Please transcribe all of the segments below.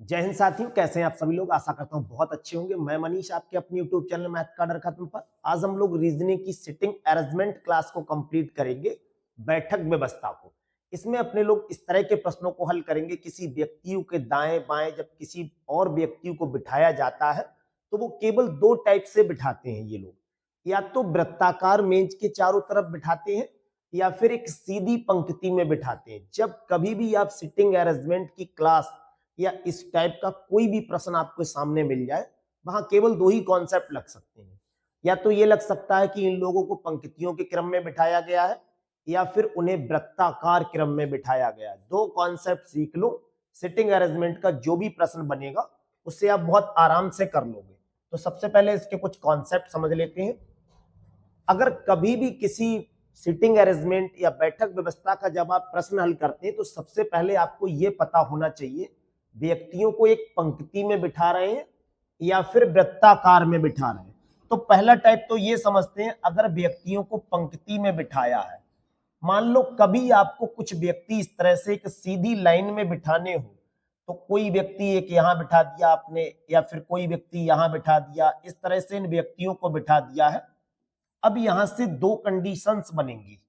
जय हिंद साथियों, कैसे हैं आप सभी लोग। आशा करता हूं बहुत अच्छे होंगे। मैं मनीष आपके अपने यूट्यूब चैनल मैथ का डर खत्म पर आज हम लोग रीजनिंग की सिटिंग अरेंजमेंट क्लास को कंप्लीट करेंगे, बैठक व्यवस्था को। इसमें अपने लोग इस तरह के प्रश्नों को हल करेंगे। किसी व्यक्तियों के दाएं बाएं जब किसी और व्यक्तियों को बिठाया जाता है तो वो केवल दो टाइप से बिठाते हैं ये लोग। या तो वृत्ताकार मेज के चारों तरफ बिठाते हैं या फिर एक सीधी पंक्ति में बिठाते हैं। जब कभी भी आप सिटिंग अरेंजमेंट की क्लास या इस टाइप का कोई भी प्रश्न आपके सामने मिल जाए, वहां केवल दो ही कॉन्सेप्ट लग सकते हैं। या तो ये लग सकता है कि इन लोगों को पंक्तियों के क्रम में बिठाया गया है या फिर उन्हें वृत्ताकार क्रम में बिठाया गया है। दो कॉन्सेप्ट सीख लो, सिटिंग अरेंजमेंट का जो भी प्रश्न बनेगा उससे आप बहुत आराम से कर लोगे। तो सबसे पहले इसके कुछ कॉन्सेप्ट समझ लेते हैं। अगर कभी भी किसी सिटिंग अरेंजमेंट या बैठक व्यवस्था का जब आप प्रश्न हल करते हैं तो सबसे पहले आपको यह पता होना चाहिए व्यक्तियों को एक पंक्ति में बिठा रहे हैं या फिर वृत्ताकार में बिठा रहे हैं। तो पहला टाइप तो ये समझते हैं, अगर व्यक्तियों को पंक्ति में बिठाया है, मान लो कभी आपको कुछ व्यक्ति इस तरह से एक सीधी लाइन में बिठाने हो, तो कोई व्यक्ति एक यहां बिठा दिया आपने या फिर कोई व्यक्ति यहां बिठा दिया, इस तरह से इन व्यक्तियों को बिठा दिया है। अब यहां से दो कंडीशंस बनेंगी।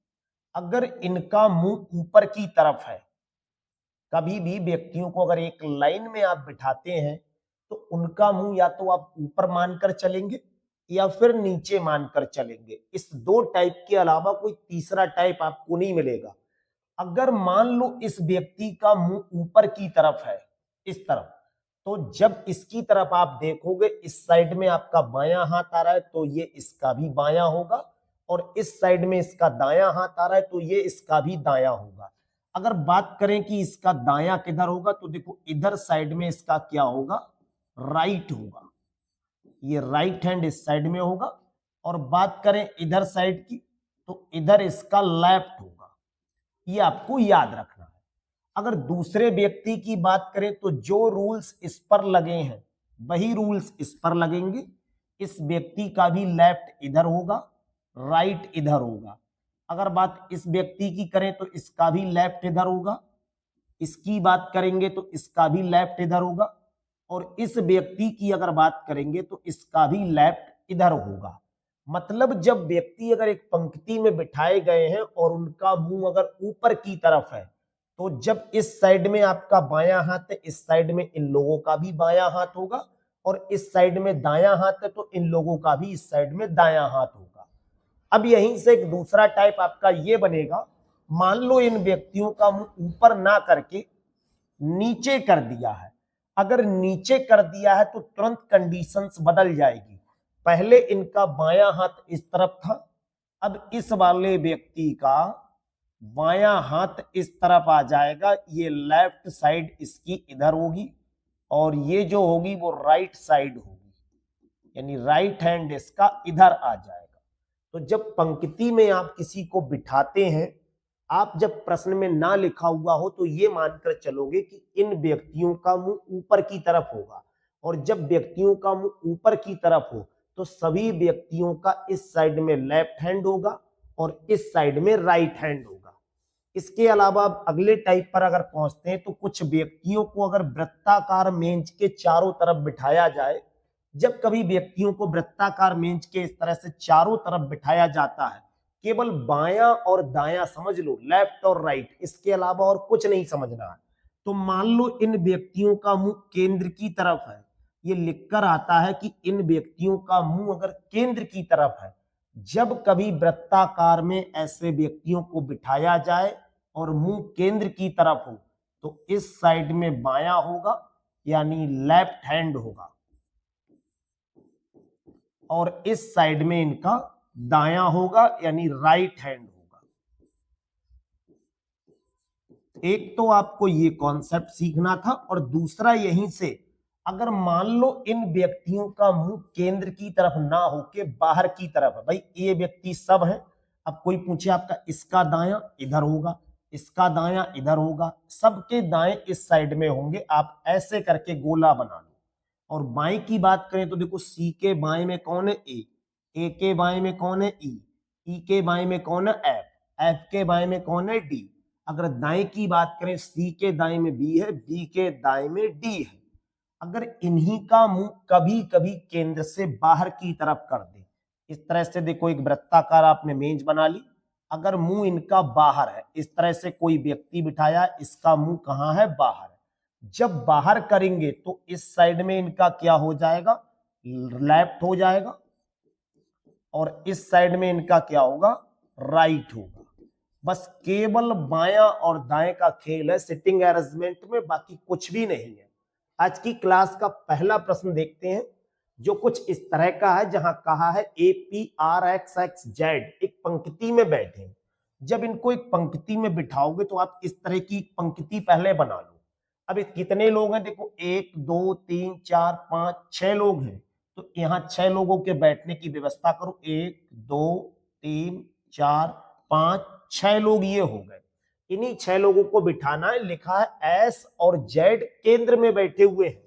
अगर इनका मुंह ऊपर की तरफ है, कभी भी व्यक्तियों को अगर एक लाइन में आप बिठाते हैं तो उनका मुंह या तो आप ऊपर मानकर चलेंगे या फिर नीचे मानकर चलेंगे। इस दो टाइप के अलावा कोई तीसरा टाइप आपको नहीं मिलेगा। अगर मान लो इस व्यक्ति का मुंह ऊपर की तरफ है, इस तरफ, तो जब इसकी तरफ आप देखोगे, इस साइड में आपका बायां हाथ आ रहा है तो ये इसका भी बायां होगा, और इस साइड में इसका दायां हाथ आ रहा है तो ये इसका भी दायां होगा। अगर बात करें कि इसका दायां किधर होगा, तो देखो इधर साइड में इसका क्या होगा, राइट होगा। ये राइट हैंड इस साइड में होगा। और बात करें इधर साइड की, तो इधर इसका लेफ्ट होगा। ये आपको याद रखना है। अगर दूसरे व्यक्ति की बात करें तो जो रूल्स इस पर लगे हैं वही रूल्स इस पर लगेंगे। इस व्यक्ति का भी लेफ्ट इधर होगा, राइट इधर होगा। अगर बात इस व्यक्ति की करें तो इसका भी लेफ्ट इधर होगा, इसकी बात करेंगे तो इसका भी लेफ्ट इधर होगा, और इस व्यक्ति की अगर बात करेंगे तो इसका भी लेफ्ट इधर होगा। मतलब जब व्यक्ति अगर एक पंक्ति में बिठाए गए हैं और उनका मुंह अगर ऊपर की तरफ है, तो जब इस साइड में आपका बायां हाथ है, इस साइड में इन लोगों का भी बायां हाथ होगा, और इस साइड में दायां हाथ है तो इन लोगों का भी इस साइड में दायां हाथ होगा। अब यहीं से एक दूसरा टाइप आपका ये बनेगा, मान लो इन व्यक्तियों का मुंह ऊपर ना करके नीचे कर दिया है। अगर नीचे कर दिया है तो तुरंत कंडीशंस बदल जाएगी। पहले इनका बायां हाथ इस तरफ था, अब इस वाले व्यक्ति का बायां हाथ इस तरफ आ जाएगा। ये लेफ्ट साइड इसकी इधर होगी और ये जो होगी वो राइट साइड होगी, यानी राइट हैंड इसका इधर आ जाएगा। तो जब पंक्ति में आप किसी को बिठाते हैं, आप जब प्रश्न में ना लिखा हुआ हो तो ये मानकर चलोगे कि इन व्यक्तियों का मुंह ऊपर की तरफ होगा, और जब व्यक्तियों का मुंह ऊपर की तरफ हो तो सभी व्यक्तियों का इस साइड में लेफ्ट हैंड होगा और इस साइड में राइट हैंड होगा। इसके अलावा अब अगले टाइप पर अगर पहुंचते हैं तो कुछ व्यक्तियों को अगर वृत्ताकार मेज के चारों तरफ बिठाया जाए, जब कभी व्यक्तियों को वृत्ताकार मेज के इस तरह से चारों तरफ बिठाया जाता है, केवल बायां और दायां समझ लो, लेफ्ट और राइट, इसके अलावा और कुछ नहीं समझना है। तो मान लो इन व्यक्तियों का मुंह केंद्र की तरफ है, ये लिखकर आता है कि इन व्यक्तियों का मुंह अगर केंद्र की तरफ है, जब कभी वृत्ताकार में ऐसे व्यक्तियों को बिठाया जाए और मुंह केंद्र की तरफ हो तो इस साइड में बायां होगा यानी लेफ्ट हैंड होगा, और इस साइड में इनका दायां होगा यानी राइट हैंड होगा। एक तो आपको ये कॉन्सेप्ट सीखना था, और दूसरा यहीं से अगर मान लो इन व्यक्तियों का मुंह केंद्र की तरफ ना होके बाहर की तरफ है, भाई ये व्यक्ति सब है, अब कोई पूछे आपका इसका दायां इधर होगा, इसका दायां इधर होगा, सबके दाएं इस साइड में होंगे, आप ऐसे करके गोला बना लो। और बाएं की बात करें तो देखो सी के बाएं में कौन है, ए के बाएं में कौन है, ई के बाएं में कौन है, एफ के बाएं में कौन है, डी। अगर दाएं की बात करें, सी के दाएं में बी है, बी के दाएं में डी है। अगर इन्हीं का मुंह कभी कभी केंद्र से बाहर की तरफ कर दे, इस तरह से देखो एक वृत्ताकार आपने मेज बना ली, अगर मुंह इनका बाहर है, इस तरह से कोई व्यक्ति बिठाया, इसका मुंह कहां है, बाहर है। जब बाहर करेंगे तो इस साइड में इनका क्या हो जाएगा, लेफ्ट हो जाएगा, और इस साइड में इनका क्या होगा, राइट होगा। बस केवल बायां और दाएं का खेल है सिटिंग अरेंजमेंट में, बाकी कुछ भी नहीं है। आज की क्लास का पहला प्रश्न देखते हैं, जो कुछ इस तरह का है, जहां कहा है APRXXZ एक पंक्ति में बैठे। जब इनको एक पंक्ति में बिठाओगे तो आप इस तरह की पंक्ति पहले बना लो। अब कितने लोग हैं, देखो 1 2 3 4 5 6 लोग हैं, तो यहाँ 6 लोगों के बैठने की व्यवस्था करो। 1 2 3 4 5 6 लोग ये हो गए। इन्हीं 6 लोगों को बिठाना है। लिखा है S और Z केंद्र में बैठे हुए हैं।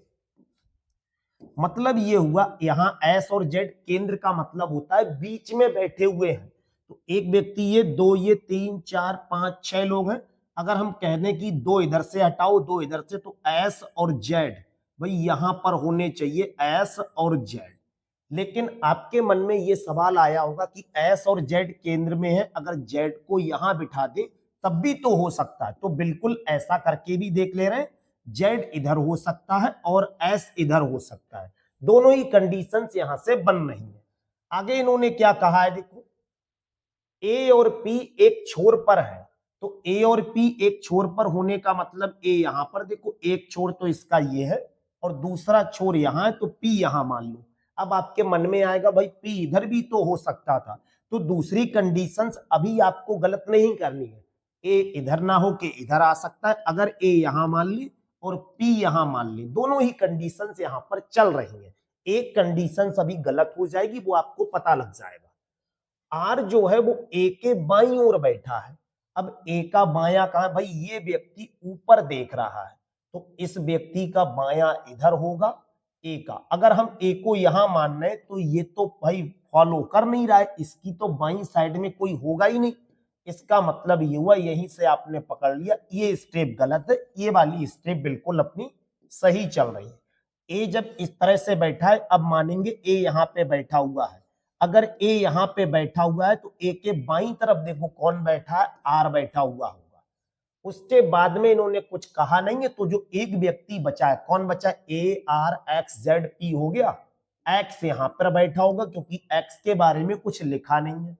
मतलब ये हुआ, यहां S और Z केंद्र का मतलब होता है बीच में बैठे हुए हैं। तो एक व्यक्ति ये, 2 ये, 3 4 5 6 लोग हैं। अगर हम कह दें कि 2 इधर से हटाओ, 2 इधर से, तो S और Z भाई यहां पर होने चाहिए, S और Z। लेकिन आपके मन में ये सवाल आया होगा कि S और Z केंद्र में है, अगर Z को यहां बिठा दे तब भी तो हो सकता है। तो बिल्कुल ऐसा करके भी देख ले रहे हैं, Z इधर हो सकता है और S इधर हो सकता है। दोनों ही कंडीशंस यहां से बन रही है। आगे इन्होंने क्या कहा है, देखो A और P एक छोर पर है, तो A और P एक छोर पर होने का मतलब A यहां पर, देखो एक छोर तो इसका ये है और दूसरा छोर यहां है, तो P यहां मान लो। अब आपके मन में आएगा भाई P इधर भी तो हो सकता था, तो दूसरी कंडीशंस अभी आपको गलत नहीं करनी है। A इधर ना हो के इधर आ सकता है, अगर A यहां मान ली और P यहां मान ली, दोनों ही कंडीशंस यहां पर चल रही हैं। एक कंडीशन अभी गलत हो जाएगी, वो आपको पता लग जाएगा। आर जो है वो ए के बाईं ओर बैठा है। अब ए का बायां कहां, भाई ये व्यक्ति ऊपर देख रहा है, तो इस व्यक्ति का बायां इधर होगा ए का। अगर हम ए को यहां मान रहे तो ये तो भाई फॉलो कर नहीं रहा है, इसकी तो बाईं साइड में कोई होगा ही नहीं। इसका मतलब ये हुआ, यहीं से आपने पकड़ लिया ये स्टेप गलत है, ये वाली स्टेप बिल्कुल अपनी सही चल रही है। ए जब इस तरह से बैठा है, अब मानेंगे ए यहां पे बैठा हुआ है। अगर ए यहां पे बैठा हुआ है तो ए के बाईं तरफ देखो कौन बैठा है, आर बैठा हुआ होगा। उसके बाद में इन्होंने कुछ कहा नहीं है, तो जो एक व्यक्ति बचा है, कौन बचा है, ARXZP हो गया। एक्स यहां पर बैठा होगा क्योंकि एक्स के बारे में कुछ लिखा नहीं है।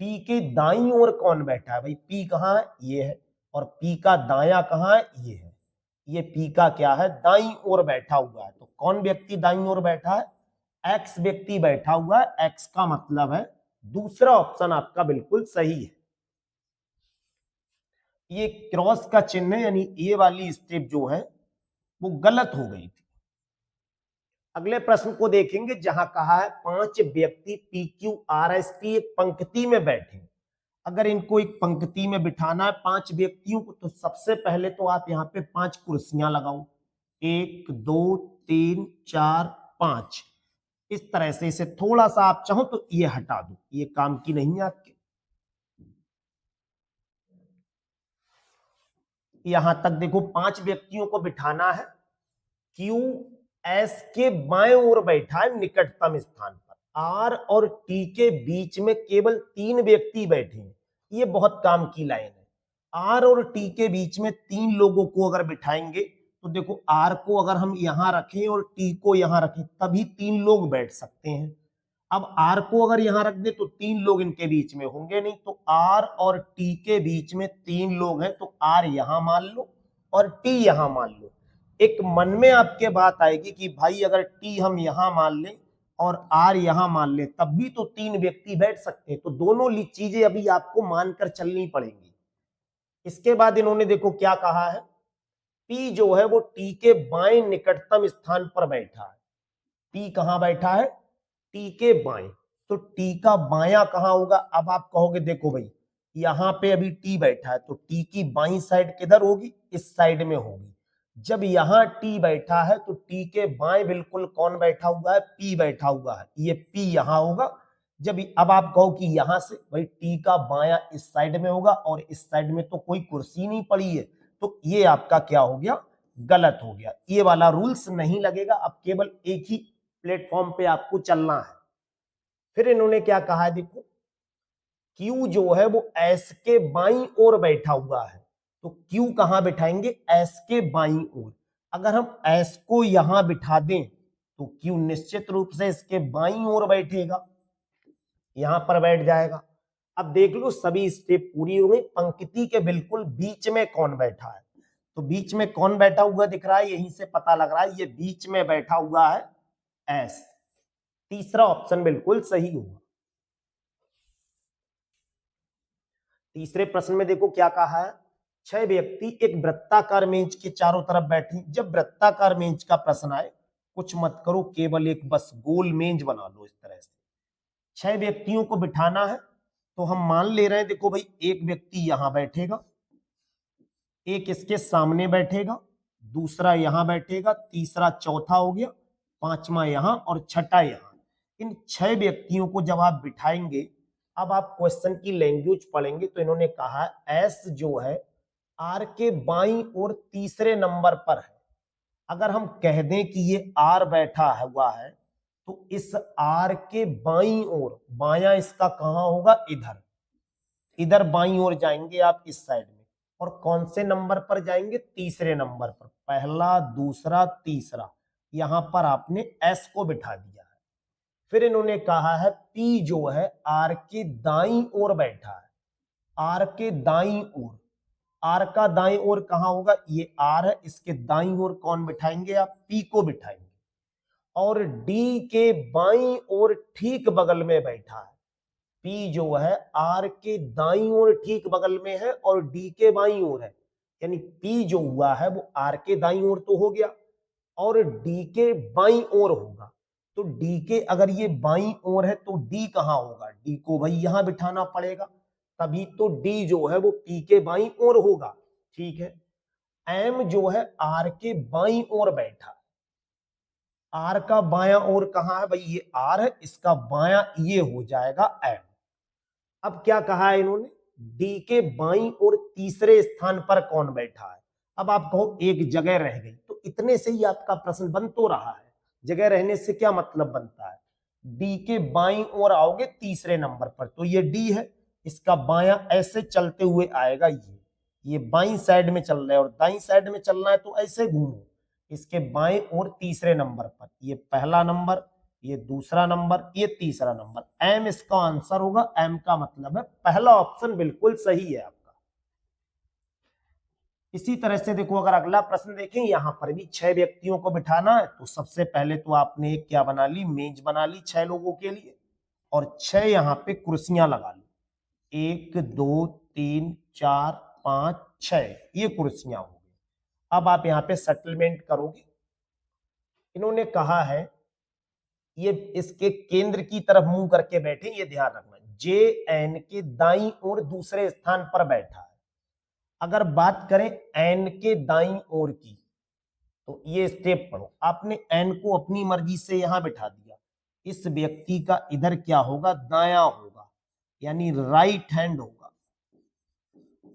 पी के दाईं ओर कौन बैठा है, भाई पी कहां है, ये है, और पी का दायां कहां है, ये है। ये पी का क्या है, दाईं ओर बैठा हुआ है। तो कौन व्यक्ति दाईं ओर बैठा है, एक्स व्यक्ति बैठा हुआ है। एक्स का मतलब है दूसरा ऑप्शन आपका बिल्कुल सही है। ये क्रॉस का चिन्ह है, यानी ये वाली स्टेप जो है वो गलत हो गई थी। अगले प्रश्न को देखेंगे, जहां कहा है 5 व्यक्ति PQRST एक पंक्ति में बैठे। अगर इनको एक पंक्ति में बिठाना है 5 व्यक्तियों को, तो सबसे पहले तो आप यहाँ पे 5 कुर्सियां लगाओ, 1 2 3 4 5। इस तरह से इसे थोड़ा सा आप चाहो तो ये हटा दो, ये काम की नहीं है आपके। यहां तक देखो 5 व्यक्तियों को बिठाना है। क्यू एस के बाएं ओर बैठा है निकटतम स्थान पर। आर और टी के बीच में केवल 3 व्यक्ति बैठे हैं, ये बहुत काम की लाइन है। आर और टी के बीच में 3 लोगों को अगर बिठाएंगे तो देखो आर को अगर हम यहां रखें और टी को यहां रखें तभी 3 लोग बैठ सकते हैं। अब आर को अगर यहां रख दे तो 3 लोग इनके बीच में होंगे नहीं, तो आर और टी के बीच में 3 लोग हैं, तो आर यहां मान लो और टी यहां मान लो। एक मन में आपके बात आएगी कि भाई अगर टी हम यहां मान लें और आर यहां मान लें तब भी तो 3 व्यक्ति बैठ सकते हैं। तो दोनों चीजें अभी आपको मानकर चलनी पड़ेंगी। इसके बाद इन्होंने देखो क्या कहा है, पी जो है वो टी के बाएं निकटतम स्थान पर बैठा है। पी कहां बैठा है, टी के बाएं। तो टी का बायां कहां होगा, अब आप कहोगे देखो भाई यहां पे अभी टी बैठा है, तो टी की बाईं साइड किधर होगी, इस साइड में होगी। जब यहां टी बैठा है तो टी के बाएं बिल्कुल कौन बैठा हुआ है, पी बैठा हुआ है, ये पी यहां होगा। जब अब आप कहो कि यहां से भाई टी का बायां इस साइड में होगा और इस साइड में तो कोई कुर्सी नहीं पड़ी है, तो ये आपका क्या हो गया, गलत हो गया, ये वाला रूल्स नहीं लगेगा, अब केवल एक ही प्लेटफॉर्म पे आपको चलना है। फिर इन्होंने क्या कहा है, देखो Q जो है वो S के बाईं ओर बैठा हुआ है, तो Q कहां बिठाएंगे, S के बाईं ओर। अगर हम S को यहां बिठा दें तो Q निश्चित रूप से इसके बाईं ओर बैठेगा, यहां पर बैठ जाएगा। अब देख लो सभी स्टेप पूरी हो गई, पंक्ति के बिल्कुल बीच में कौन बैठा है, तो बीच में कौन बैठा हुआ दिख रहा है, यहीं से पता लग रहा है ये बीच में बैठा हुआ है S। तीसरा ऑप्शन बिल्कुल सही होगा। तीसरे प्रश्न में देखो क्या कहा है, 6 व्यक्ति एक वृत्ताकार मेज के चारों तरफ बैठे। जब वृत्ताकार मेज का प्रश्न आए, कुछ मत करो, केवल एक बस गोल मेज बना लो इस तरह से। 6 व्यक्तियों को बिठाना है, तो हम मान ले रहे हैं, देखो भाई एक व्यक्ति यहां बैठेगा, एक इसके सामने बैठेगा, दूसरा यहां बैठेगा, तीसरा चौथा हो गया, पांचवा यहां और छठा यहां। इन 6 व्यक्तियों को जब आप बिठाएंगे, अब आप क्वेश्चन की लैंग्वेज पढ़ेंगे तो इन्होंने कहा एस जो है आर के बाईं ओर तीसरे नंबर पर है। अगर हम कह दें कि ये आर बैठा हुआ है, तो इस आर के बाईं ओर, बायां इसका कहां होगा, इधर, इधर बाईं ओर जाएंगे आप इस साइड में, और कौन से नंबर पर जाएंगे, तीसरे नंबर पर, पहला दूसरा तीसरा, यहां पर आपने एस को बिठा दिया है। फिर इन्होंने कहा है पी जो है आर के दाईं ओर बैठा है, आर के दाईं ओर, आर का दाईं ओर कहां होगा, ये आर है, इसके दाईं ओर कौन बिठाएंगे आप, पी को बिठाएंगे। और डी के बाईं ओर ठीक बगल में बैठा है, पी जो है आर के दाईं ओर ठीक बगल में है और डी के बाईं ओर है, यानी पी जो हुआ है वो आर के दाईं ओर तो हो गया और डी के बाईं ओर होगा। तो डी के अगर ये बाईं ओर है तो डी कहां होगा, डी को भाई यहां बिठाना पड़ेगा, तभी तो डी जो है वो पी के बाईं ओर होगा। ठीक है, एम जो है आर के बाईं ओर बैठा, आर का बायां ओर कहां है भाई, ये आर है, इसका बायां ये हो जाएगा एम। अब क्या कहा है इन्होंने, डी के बाईं ओर तीसरे स्थान पर कौन बैठा है। अब आप कहो एक जगह रह गई, तो इतने से ही आपका प्रश्न बन तो रहा है। जगह रहने से क्या मतलब बनता है, डी के बाईं ओर आओगे तीसरे नंबर पर, तो ये डी है, इसका बायां ऐसे चलते हुए आएगा, ये बाईं साइड में चल रहा है और दाईं साइड में चलना है तो ऐसे घूमो, इसके बाएं ओर तीसरे नंबर पर, ये पहला नंबर, ये दूसरा नंबर, ये तीसरा नंबर, एम इसका आंसर होगा। एम का मतलब है पहला ऑप्शन बिल्कुल सही है आपका। इसी तरह से देखो अगर अगला प्रश्न देखें, यहां पर भी 6 व्यक्तियों को बिठाना है, तो सबसे पहले तो आपने एक क्या बना ली, मेज बना ली 6 लोगों के लिए, और 6 यहां पे कुर्सियां लगा ली, 1 2 3 4 5 6, ये कुर्सियां हो गई। अब आप यहां पे सेटलमेंट करोगे, इन्होंने कहा है ये इसके केंद्र की तरफ मुंह करके बैठे, ये ध्यान रखना, जे एन के दाईं ओर दूसरे स्थान पर बैठा है। अगर बात करें एन के दाईं ओर की, तो ये स्टेप पढ़ो, आपने एन को अपनी मर्जी से यहां बिठा दिया, इस व्यक्ति का इधर क्या होगा, दायां होगा, यानी राइट हैंड होगा,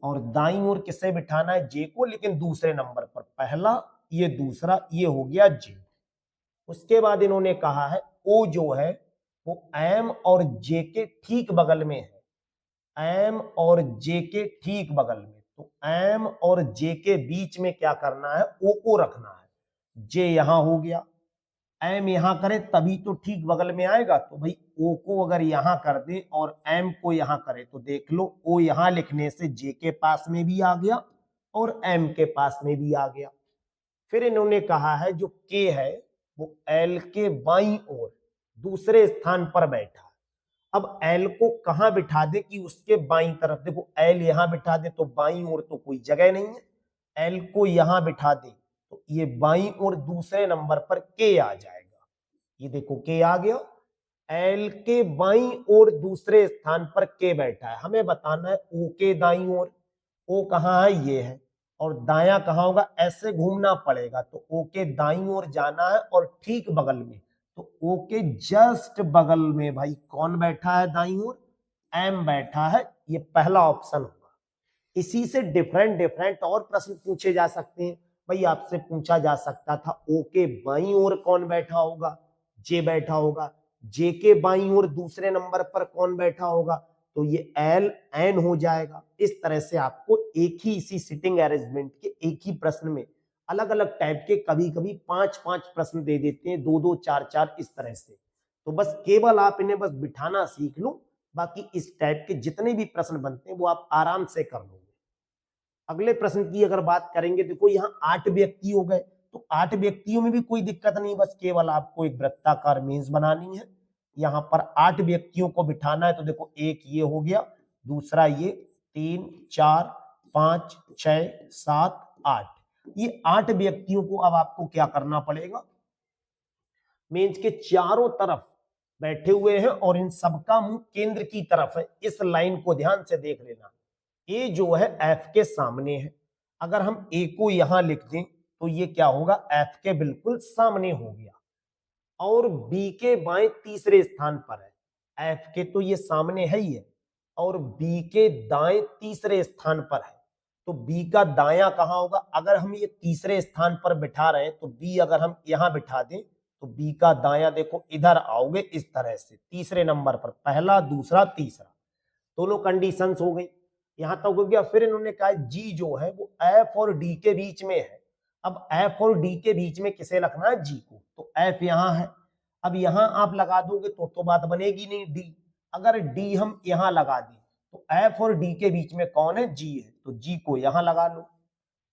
और दाईं ओर किसे बिठाना है, जे को, लेकिन दूसरे नंबर पर, पहला ये दूसरा, ये हो गया जे। उसके बाद इन्होंने कहा है ओ जो है वो एम और जे के ठीक बगल में है, एम और जे के ठीक बगल में, तो एम और जे के बीच में क्या करना है, ओ को रखना है। जे यहां हो गया, एम यहां करें तभी तो ठीक बगल में आएगा, तो भाई ओ को अगर यहां कर दे और एम को यहां करे, तो देख लो ओ यहां लिखने से जे के पास में भी आ गया और एम के पास में भी आ गया। फिर इन्होंने कहा है जो के है वो एल के बाईं ओर दूसरे स्थान पर बैठा। अब एल को कहां बिठा दे कि उसके बाईं तरफ, देखो एल यहां बिठा दे तो बाईं ओर तो कोई जगह नहीं है, एल को यहां बिठा दे तो ये बाईं ओर दूसरे नंबर पर के आ जाएगा, ये देखो के आ गया, एल के बाईं ओर दूसरे स्थान पर के बैठा है। हमें बताना है ओ के दाईं ओर, ओ कहां है, ये है, और दायां कहां होगा, ऐसे घूमना पड़ेगा, तो ओ के दाईं ओर जाना है और ठीक बगल में, तो ओ के जस्ट बगल में भाई कौन बैठा है दाईं ओर, एम बैठा है, ये पहला ऑप्शन होगा। इसी से डिफरेंट डिफरेंट और प्रश्न पूछे जा सकते हैं। भाई आपसे पूछा जा सकता था ओ के बाईं ओर कौन बैठा होगा, जे बैठा होगा, जे के बाईं ओर दूसरे नंबर पर कौन बैठा होगा, तो ये एल एन हो जाएगा। इस तरह से आपको एक ही इसी सिटिंग अरेंजमेंट के एक ही प्रश्न में अलग अलग टाइप के कभी कभी 5-5 प्रश्न दे देते हैं, 2-2 4-4 इस तरह से। तो बस केवल आप इन्हें बस बिठाना सीख लो, बाकी इस टाइप के जितने भी प्रश्न बनते हैं वो आप आराम से कर लोगे। अगले प्रश्न की अगर बात करेंगे, देखो यहाँ 8 व्यक्ति हो गए, तो 8 व्यक्तियों में भी कोई दिक्कत नहीं, बस केवल आपको एक वृत्ताकार मेज बनानी है। यहाँ पर 8 व्यक्तियों को बिठाना है, तो देखो एक ये हो गया, दूसरा ये, 3 4 5 6 7 8, ये 8 व्यक्तियों को अब आपको क्या करना पड़ेगा, मेज के चारों तरफ बैठे हुए हैं और इन सबका मुंह केंद्र की तरफ है। इस लाइन को ध्यान से देख लेना, ए जो है एफ के सामने है। अगर हम ए को यहां लिख दें तो ये क्या होगा, एफ के बिल्कुल सामने हो गया। और बी के बाएं तीसरे स्थान पर है, एफ के तो ये सामने है ही है, और बी के दाएं तीसरे स्थान पर है। तो बी का दायां कहां होगा, अगर हम ये तीसरे स्थान पर बिठा रहे हैं तो बी अगर हम यहां बिठा दें तो बी का दायां देखो इधर आओगे इस तरह से, तीसरे नंबर पर, पहला दूसरा तीसरा, दोनों कंडीशंस हो गई। यहां तक हो गया। फिर इन्होंने कहा जी जो है वो एफ और डी के बीच में है। अब एफ और डी के बीच में किसे रखना है, जी को, तो एफ यहां है। अब यहां आप लगा दोगे तो बात बनेगी नहीं, डी। अगर डी हम यहां लगा दें तो एफ और डी के बीच में कौन है, जी है, तो जी को यहां लगा लो।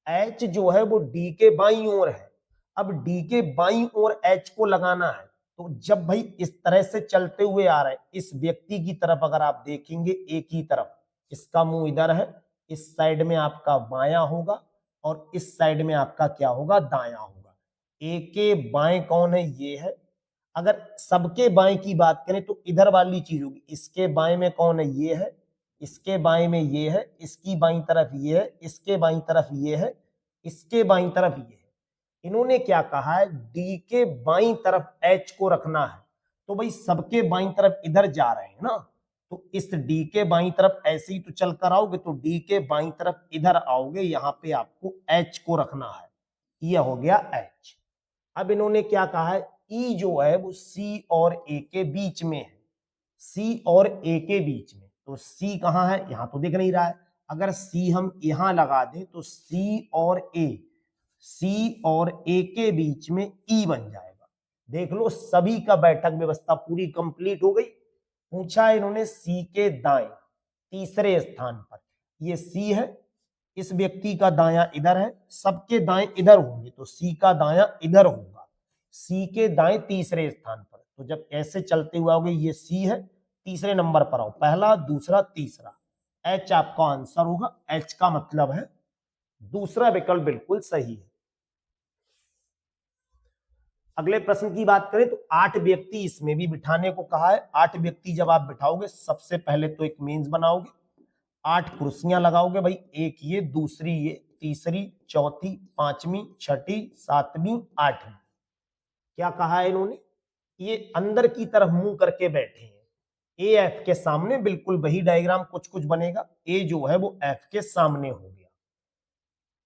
एच जो है वो डी के बाईं ओर है। अब डी के बाईं ओर एच को लगाना है, तो जब भाई इस तरह से चलते हुए आ रहे हैं, इस व्यक्ति की तरफ अगर आप देखेंगे एक ही तरफ, इसका मुंह इधर है, इस साइड में आपका बायां होगा और इस साइड में आपका क्या होगा, दायां होगा। ए के बाएं कौन है, ये है। अगर सबके बाएं की बात करें तो इधर वाली चीज होगी, इसके बाएं में कौन है, ये है, इसके बाएं में ये है, इसकी बाईं तरफ ये है, इसके बाईं तरफ ये है, इसके बाईं तरफ ये है। इन्होंने क्या कहा है, डी के बाईं तरफ एच को रखना है। तो भाई सबके बाईं तरफ इधर जा रहे हैं ना, तो इस डी के बाईं तरफ ऐसे ही तो चल कर आओगे, तो डी के बाईं तरफ इधर आओगे, यहां पे आपको एच को रखना है। यह हो गया एच। अब इन्होंने क्या कहा है, ई जो है वो सी और ए के बीच में है, सी और ए के बीच में। तो सी कहां है, यहां तो दिख नहीं रहा है। अगर सी हम यहां लगा दें तो सी और ए के बीच में ई बन जाएगा। देख लो सभी का बैठक व्यवस्था पूरी कंप्लीट हो गई। पूछा इन्होंने सी के दाएं तीसरे स्थान पर, ये सी है, इस व्यक्ति का दायां इधर है, सबके दाएं इधर होंगे, तो सी का दायां इधर होगा, सी के दाएं तीसरे स्थान पर। तो जब ऐसे चलते हुए आओगे, ये सी है, तीसरे नंबर पर आओ, पहला दूसरा तीसरा, एच आपका आंसर होगा। एच का मतलब है दूसरा विकल्प बिल्कुल सही है। अगले प्रश्न की बात करें तो 8 व्यक्ति इसमें भी बिठाने को कहा है। 8 व्यक्ति जब आप बिठाओगे, सबसे पहले तो एक मेज बनाओगे, 8 कुर्सियां लगाओगे भाई, एक ये, दूसरी ये, तीसरी, चौथी, पांचवी, छठी, सातवीं, आठवीं। क्या कहा है इन्होंने, ये अंदर की तरफ मुंह करके बैठे हैं। ए एफ के सामने, बिल्कुल वही डायग्राम कुछ कुछ बनेगा, ए जो है वो एफ के सामने हो गया।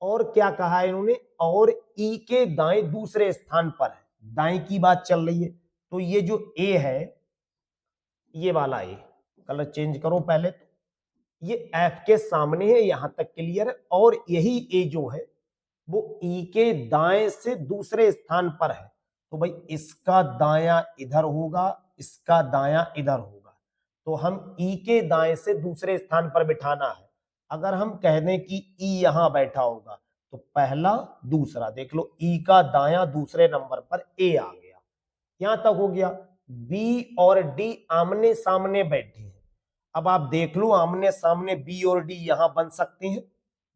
और क्या कहा है इन्होंने, और ई के दाएं दूसरे स्थान पर है, दाएं की बात चल रही है। तो ये जो ए है, ये वाला ए, कलर चेंज करो पहले, तो ये एफ के सामने है, यहां तक क्लियर है। और यही ए जो है वो ई के दाएं से दूसरे स्थान पर है, तो भाई इसका दायां इधर होगा, इसका दायां इधर होगा। तो हम ई के दाएं से दूसरे स्थान पर बिठाना है। अगर हम कह दें कि ई यहां बैठा होगा, तो पहला दूसरा, देख लो ई का दायां दूसरे नंबर पर ए आ गया, यहां तक हो गया। बी और डी आमने सामने बैठे हैं। अब आप देख लो, आमने सामने बी और डी यहां बन सकते हैं,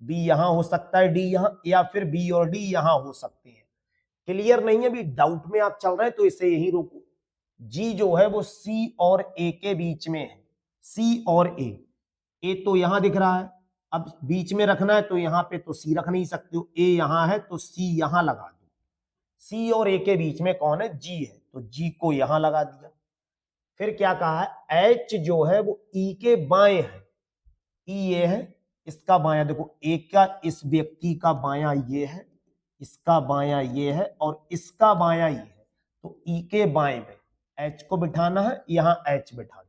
बी यहां हो सकता है, डी यहां, या फिर बी और डी यहां हो सकते हैं। क्लियर नहीं है, अभी डाउट में आप चल रहे हैं तो इसे यही रोको। जी जो है वो सी और ए के बीच में है, सी और ए तो यहां दिख रहा है, अब बीच में रखना है तो यहां पे तो सी रख नहीं सकते हो, ए यहां है तो सी यहां लगा दो। सी और ए के बीच में कौन है, जी है, तो जी को यहां लगा दिया। फिर क्या कहा है, एच जो है वो ई के बाएं है, ई ये है, इसका बायां देखो, ए का इस व्यक्ति का बायां ये है, इसका बायां ये है और इसका बायां ये है, तो ई के बाएं में एच को बिठाना है, यहां एच बिठा दो।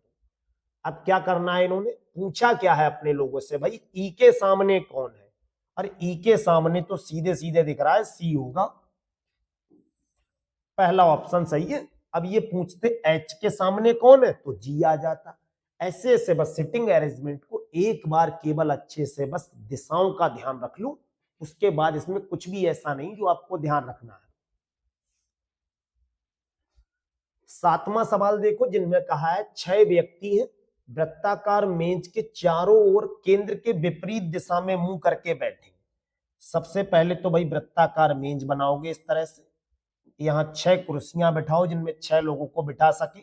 अब क्या करना है, इन्होंने पूछा क्या है अपने लोगों से, भाई ई के सामने कौन है, और ई के सामने तो सीधे सीधे दिख रहा है सी होगा, पहला ऑप्शन सही है। अब ये पूछते एच के सामने कौन है, तो जी आ जाता। ऐसे ऐसे बस सिटिंग अरेंजमेंट को एक बार केवल अच्छे से बस दिशाओं का ध्यान रख लो, उसके बाद इसमें कुछ भी ऐसा नहीं जो आपको ध्यान रखना है। 7वां सवाल देखो, जिनमें कहा है 6 व्यक्ति हैं, वृत्ताकार मेज के चारों ओर केंद्र के विपरीत दिशा में मुंह करके बैठे। सबसे पहले तो भाई वृत्ताकार मेज बनाओगे इस तरह से, यहाँ 6 कुर्सियां बिठाओ जिनमें 6 लोगों को बिठा सके।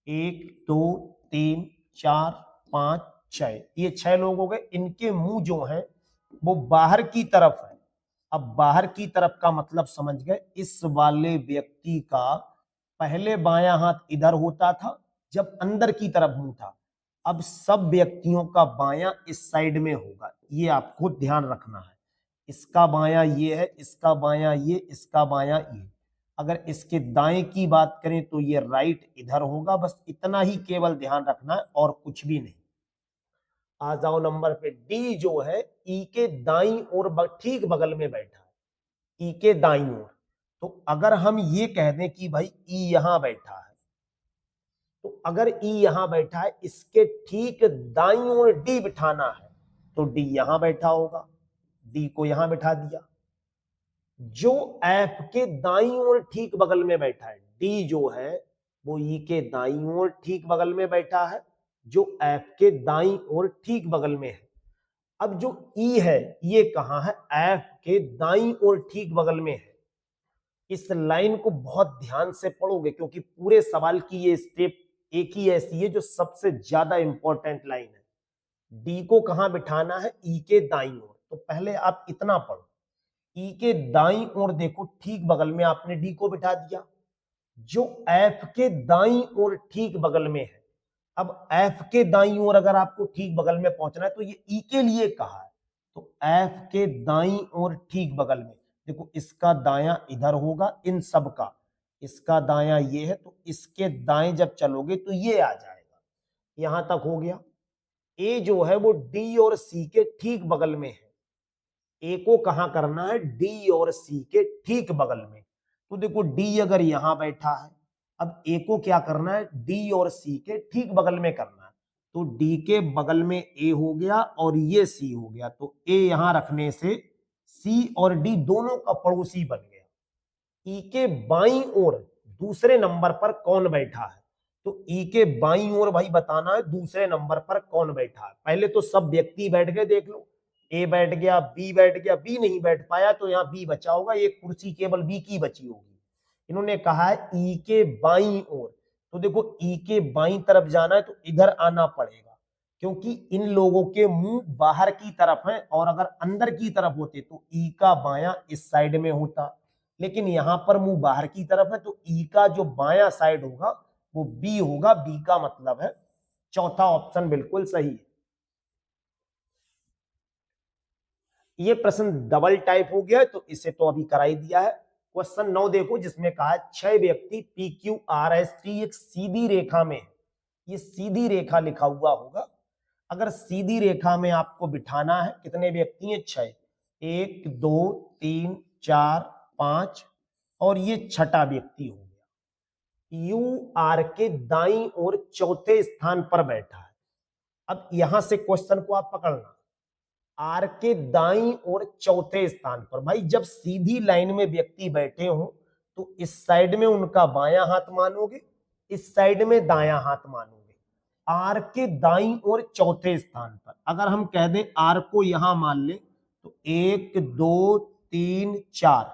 1 2 3 4 5 6, ये 6 लोग हो गए। इनके मुंह जो है वो बाहर की तरफ है। अब बाहर की तरफ का मतलब समझ गए, इस वाले व्यक्ति का पहले बायां हाथ इधर होता था जब अंदर की तरफ मुंह था, अब सब व्यक्तियों का बायां इस साइड में होगा, ये आपको ध्यान रखना है। इसका बायां ये है, इसका बायां ये, इसका बायां ये। अगर इसके दाएं की बात करें तो ये राइट इधर होगा, बस इतना ही केवल ध्यान रखना है और कुछ भी नहीं। आ जाओ नंबर पे, डी जो है ई के दाईं ओर ठीक बगल में बैठा है, ई के दाईं ओर। तो अगर हम ये कह दें कि भाई ई यहां बैठा है, तो अगर ई यहां बैठा है, इसके ठीक दाईं ओर डी बिठाना है, तो डी यहां बैठा होगा, डी को यहां बिठा दिया। जो एफ के दाईं ओर ठीक बगल में बैठा है, डी जो है वो ई के दाईं ओर ठीक बगल में बैठा है, जो एफ के दाईं ओर ठीक बगल में है। अब जो ई है ये कहां है, एफ के दाईं ओर ठीक बगल में है। इस लाइन को बहुत ध्यान से पढ़ोगे क्योंकि पूरे सवाल की ये स्टेप एक ही ऐसी है जो सबसे ज्यादा इंपॉर्टेंट लाइन है। डी को कहां बिठाना है, ई के दाईं ओर। तो पहले आप इतना पढ़ो, ई के दाईं ओर देखो ठीक बगल में आपने डी को बिठा दिया, जो एफ के दाईं ओर ठीक बगल में है। अब एफ के दाईं ओर अगर आपको ठीक बगल में पहुंचना है तो ये ई के लिए कहा है, तो एफ के दाईं ओर ठीक बगल में देखो, इसका दायां इधर होगा इन सब का, इसका दायां ये है, तो इसके दाएं जब चलोगे तो ये आ जाएगा। यहां तक हो गया। ए जो है वो डी और सी के ठीक बगल में है। ए को कहां करना है, डी और सी के ठीक बगल में। तो देखो डी अगर यहां बैठा है, अब ए को क्या करना है, डी और सी के ठीक बगल में करना है। तो डी के बगल में ए हो गया और ये सी हो गया, तो ए यहां रखने से सी और डी दोनों का पड़ोसी बन गया। ई के बाईं ओर दूसरे नंबर पर कौन बैठा है, तो ई के बाईं ओर भाई बताना है दूसरे नंबर पर कौन बैठा है। पहले तो सब व्यक्ति बैठ गए, देख लो ए बैठ गया, बी बैठ गया, बी नहीं बैठ पाया तो यहाँ बी बचा होगा, एक कुर्सी केवल बी की बची होगी। इन्होंने कहा है ई के बाईं ओर, तो देखो ई के बाईं तरफ जाना है तो इधर आना पड़ेगा, क्योंकि इन लोगों के मुंह बाहर की तरफ हैं और अगर अंदर की तरफ होते तो ई का बायां इस साइड में होता, लेकिन यहां पर मुंह बाहर की तरफ है तो ई का जो बायां साइड होगा वो बी होगा। बी का मतलब है चौथा ऑप्शन बिल्कुल सही है। ये प्रश्न डबल टाइप हो गया है तो इसे तो अभी करा ही दिया है। क्वेश्चन 9 देखो, जिसमें कहा है 6 व्यक्ति P Q R S T एक सीधी रेखा में है। ये सीधी रेखा लिखा हुआ होगा। अगर सीधी रेखा में आपको बिठाना है, कितने व्यक्ति हैं, 6, 1 2 3 4 5 और ये छठा व्यक्ति हो गया। यू आर के दाईं ओर चौथे स्थान पर बैठा है। अब यहां से क्वेश्चन को आप पकड़ना, आर के दाईं ओर चौथे स्थान पर, भाई जब सीधी लाइन में व्यक्ति बैठे हो तो इस साइड में उनका बायां हाथ मानोगे, इस साइड में दायां हाथ मानोगे। आर के दाईं ओर चौथे स्थान पर अगर हम कह दें आर को यहां मान ले तो 1 2 3 4,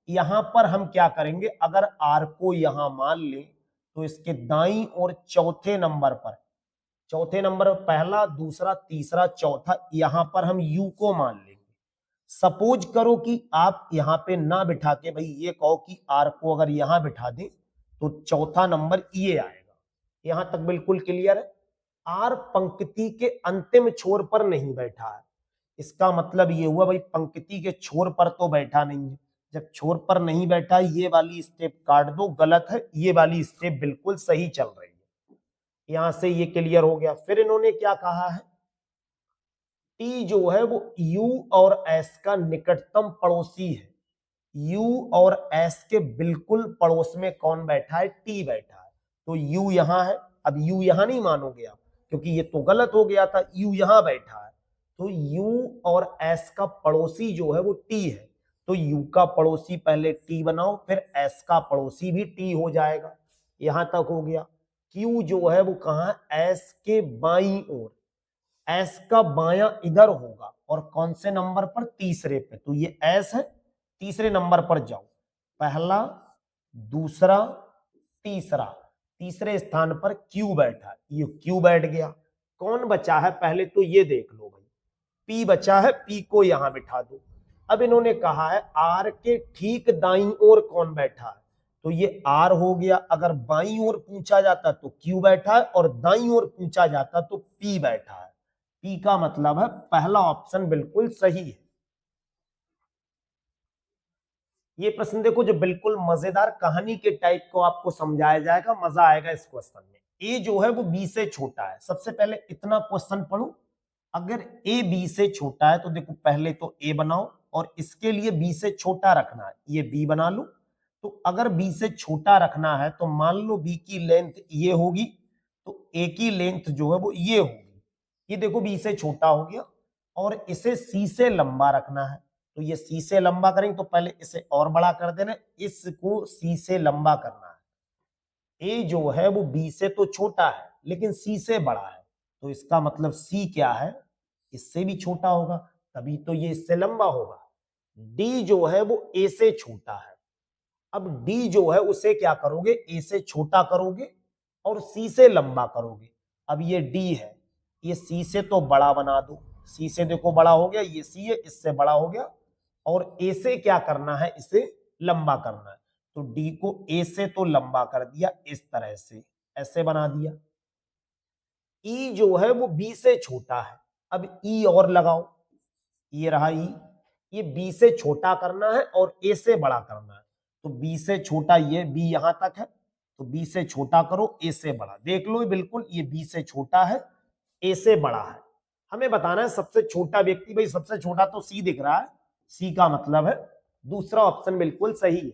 यहां पर हम क्या करेंगे, अगर आर को यहां मान ले तो इसके दाईं ओर चौथे नंबर पर, चौथे नंबर पहला दूसरा तीसरा चौथा, यहां पर हम यू को मान लेंगे। सपोज करो कि आप यहां पे ना बिठा के भाई ये कहो कि आर को अगर यहां बिठा दें तो चौथा नंबर ये आएगा। यहां तक बिल्कुल क्लियर है। आर पंक्ति के अंतिम छोर पर नहीं बैठा है, इसका मतलब ये हुआ भाई पंक्ति के छोर पर तो बैठा नहीं है, जब छोर पर नहीं बैठा ये वाली स्टेप काट दो, गलत है, ये वाली स्टेप बिल्कुल सही चल रही है। यहां से ये क्लियर हो गया। फिर इन्होंने क्या कहा है, टी जो है वो यू और एस का निकटतम पड़ोसी है। यू और एस के बिल्कुल पड़ोस में कौन बैठा है, टी बैठा है। तो यू यहां है, अब यू यहां नहीं मानोगे आप, क्योंकि ये तो गलत हो गया था, यू यहां बैठा है। तो यू और एस का पड़ोसी जो है वो टी है। तो यू का पड़ोसी पहले टी बनाओ, फिर एस का पड़ोसी भी टी हो जाएगा। यहां तक हो गया। क्यू जो है वो कहां है, एस के बाईं ओर। एस का बायां इधर होगा और कौन से नंबर पर, तीसरे पे। तो ये एस है, तीसरे नंबर पर जाओ, पहला, दूसरा, तीसरा। तीसरे स्थान पर क्यू बैठा, ये क्यू बैठ गया। कौन बचा है पहले तो ये देख लो भाई, पी बचा है, पी को यहां बिठा दो। अब इन्होंने कहा है आर के ठीक दाईं ओर कौन बैठा है, तो ये आर हो गया। अगर बाईं ओर पूछा जाता तो क्यू बैठा है, और दाईं ओर पूछा जाता तो पी बैठा है। पी का मतलब है पहला ऑप्शन बिल्कुल सही है। ये प्रश्न देखो जो बिल्कुल मजेदार कहानी के टाइप को आपको समझाया जाएगा, मजा आएगा इस क्वेश्चन में। ए जो है वो बी से छोटा है। सबसे पहले इतना क्वेश्चन पढ़ो, अगर ए बी से छोटा है तो देखो पहले तो ए बनाओ, और इसके लिए बी से छोटा रखना है, ये बी बना लो। तो अगर बी से छोटा रखना है तो मान लो बी की लेंथ ये होगी, तो ए की लेंथ जो है वो ये होगी। ये देखो बी से छोटा हो गया, और इसे सी से लंबा रखना है। तो ये सी से लंबा करेंगे तो पहले इसे और बड़ा कर देना, इसको सी से लंबा करना है। ए जो है वो बी से तो छोटा है लेकिन सी से बड़ा है, तो इसका मतलब सी क्या है, इससे भी छोटा होगा, तभी तो ये इससे लंबा होगा। डी जो है वो ए से छोटा है। अब डी जो है उसे क्या करोगे, ए से छोटा करोगे और सी से लंबा करोगे। अब ये डी है, ये सी से तो बड़ा बना दो, सी से देखो बड़ा हो गया, ये सी है, इससे बड़ा हो गया, और ए से क्या करना है, इसे लंबा करना है। तो डी को ए से तो लंबा कर दिया इस तरह से, ऐसे बना दिया। ई जो है वो बी से छोटा है। अब ई और लगाओ, ये रहा ई, ये बी से छोटा करना है और ए से बड़ा करना है। तो बी से छोटा, ये बी यहां तक है, तो बी से छोटा करो, ए से बड़ा। देख लो बिल्कुल ये बी से छोटा है, ए से बड़ा है। हमें बताना है सबसे छोटा व्यक्ति, भाई सबसे छोटा तो सी दिख रहा है, सी का मतलब है दूसरा ऑप्शन बिल्कुल सही है।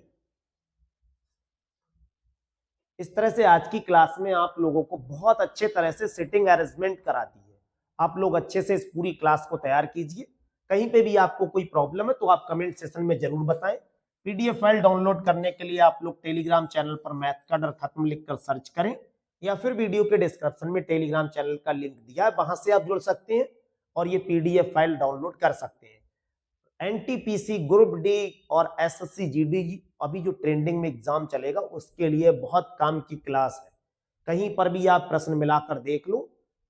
इस तरह से आज की क्लास में आप लोगों को बहुत अच्छे तरह से सिटिंग अरेंजमेंट करा दी है। आप लोग अच्छे से इस पूरी क्लास को तैयार कीजिए। कहीं पे भी आपको कोई प्रॉब्लम है तो आप कमेंट सेक्शन में जरूर बताएं। पीडीएफ फाइल डाउनलोड करने के लिए आप लोग टेलीग्राम चैनल पर मैथ का डर खत्म लिखकर सर्च करें, या फिर वीडियो के डिस्क्रिप्शन में टेलीग्राम चैनल का लिंक दिया है, वहां से आप जुड़ सकते हैं और ये पीडीएफ फाइल डाउनलोड कर सकते हैं। एनटीपीसी ग्रुप डी और एसएससी जीडी अभी जो ट्रेंडिंग में एग्जाम चलेगा उसके लिए बहुत काम की क्लास है। कहीं पर भी आप प्रश्न मिलाकर देख लो,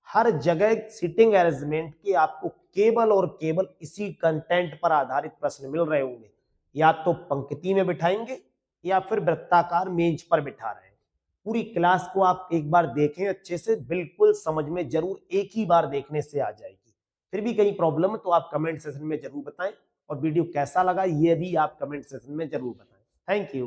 हर जगह सिटिंग अरेंजमेंट के आपको केवल और केवल इसी कंटेंट पर आधारित प्रश्न मिल रहे होंगे। या तो पंक्ति में बिठाएंगे या फिर वृत्ताकार मेज पर बिठा रहे हैं। पूरी क्लास को आप एक बार देखें अच्छे से, बिल्कुल समझ में जरूर एक ही बार देखने से आ जाएगी। फिर भी कहीं प्रॉब्लम है तो आप कमेंट सेक्शन में जरूर बताएं, और वीडियो कैसा लगा ये भी आप कमेंट सेक्शन में जरूर बताएं। Thank you.